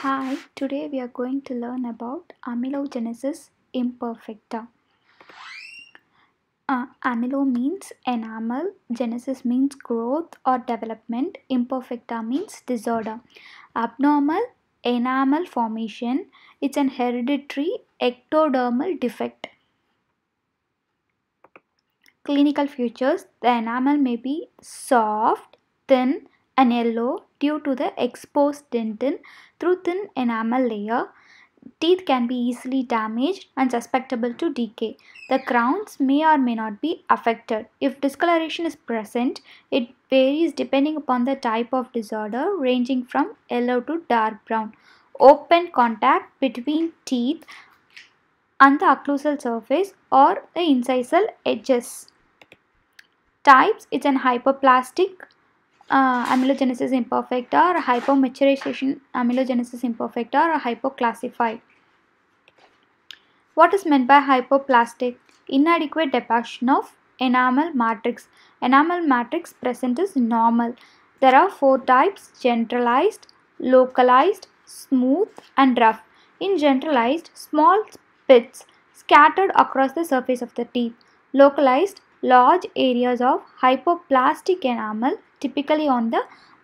Hi, today we are going to learn about amelogenesis imperfecta. Amelo means enamel, genesis means growth or development, imperfecta means disorder. Abnormal enamel formation, it's an hereditary ectodermal defect. Clinical features, the enamel may be soft, thin and yellow due to the exposed dentin through thin enamel layer. Teeth can be easily damaged and susceptible to decay. The crowns may or may not be affected. If discoloration is present, it varies depending upon the type of disorder, ranging from yellow to dark brown. Open contact between teeth and the occlusal surface or the incisal edges. Types, it's an hyperplastic amelogenesis imperfecta or hypomaturization amelogenesis imperfecta or hypoclassified. What is meant by hypoplastic? Inadequate deposition of enamel matrix. Enamel matrix present is normal. There are 4 types: generalized, localized, smooth and rough. In generalized, small pits scattered across the surface of the teeth. Localized, large areas of hypoplastic enamel typically on the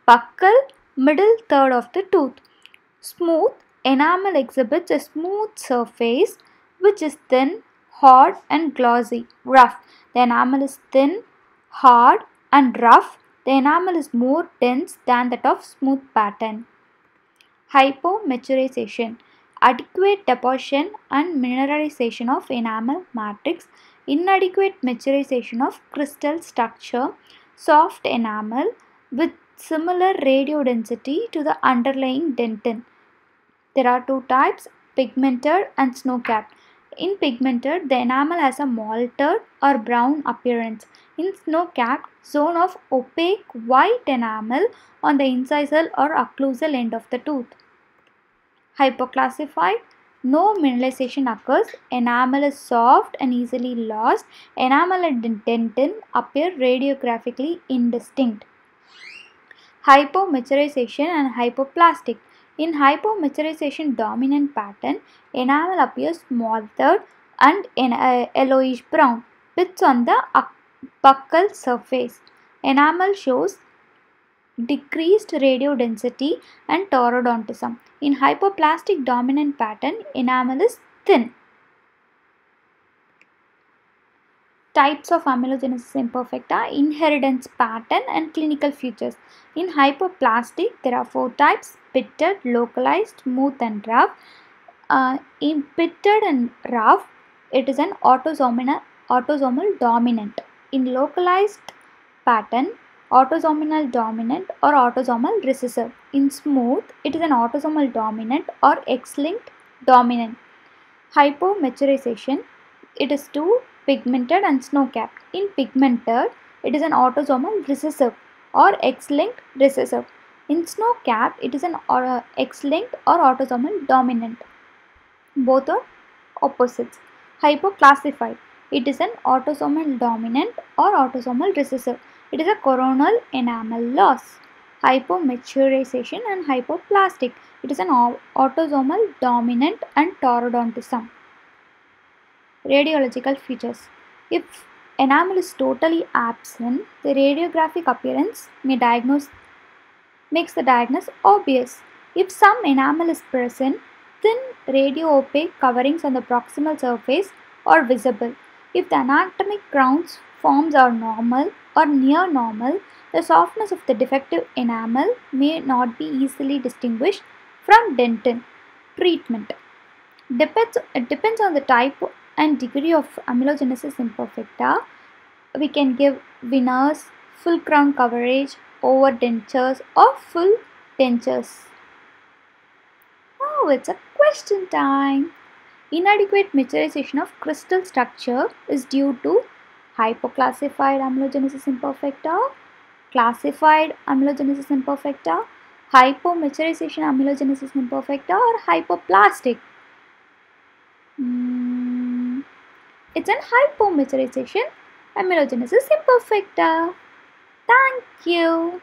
buccal middle third of the tooth. Smooth enamel exhibits a smooth surface which is thin, hard and glossy. Rough, the enamel is thin, hard and rough. The enamel is more dense than that of smooth pattern. Hypomaturization, adequate deposition and mineralization of enamel matrix, inadequate maturization of crystal structure, soft enamel with similar radiodensity to the underlying dentin. There are 2 types, pigmented and snow-capped. In pigmented, the enamel has a malted or brown appearance. In snow-capped, zone of opaque white enamel on the incisal or occlusal end of the tooth. Hypoclassified, no mineralization occurs. Enamel is soft and easily lost. Enamel and dentin appear radiographically indistinct. Hypomaturization and hypoplastic. In hypomaturization dominant pattern, enamel appears malted and yellowish brown. Pits on the buccal surface. Enamel shows decreased radiodensity and taurodontism. In hypoplastic dominant pattern, enamel is thin. Types of amelogenesis imperfecta, inheritance pattern and clinical features. In hypoplastic, there are 4 types: pitted, localized, smooth and rough. In pitted and rough, it is an autosomal dominant. In localized pattern, autosomal dominant or autosomal recessive. In smooth, it is an autosomal dominant or X-linked dominant. Hypomaturization, it is 2, pigmented and snow-capped. In pigmented, it is an autosomal recessive or X-linked recessive. In snow-capped, it is an X-linked or autosomal dominant. Both are opposites. Hypoclassified, it is an autosomal dominant or autosomal recessive. It is a coronal enamel loss. Hypomaturization and hypoplastic, it is an autosomal dominant and taurodontism. Radiological features. If enamel is totally absent, the radiographic appearance makes the diagnosis obvious. If some enamel is present, thin radio-opaque coverings on the proximal surface are visible. If the anatomic crowns forms are normal or near normal, the softness of the defective enamel may not be easily distinguished from dentin. Treatment. It depends on the type and degree of amelogenesis imperfecta. We can give veneers, full crown coverage, over dentures or full dentures. Now it's a question time. Inadequate maturization of crystal structure is due to hypoclassified amelogenesis imperfecta, classified amelogenesis imperfecta, hypomaturization amelogenesis imperfecta or hypoplastic. It's an hypomaturization amelogenesis imperfecta. Thank you.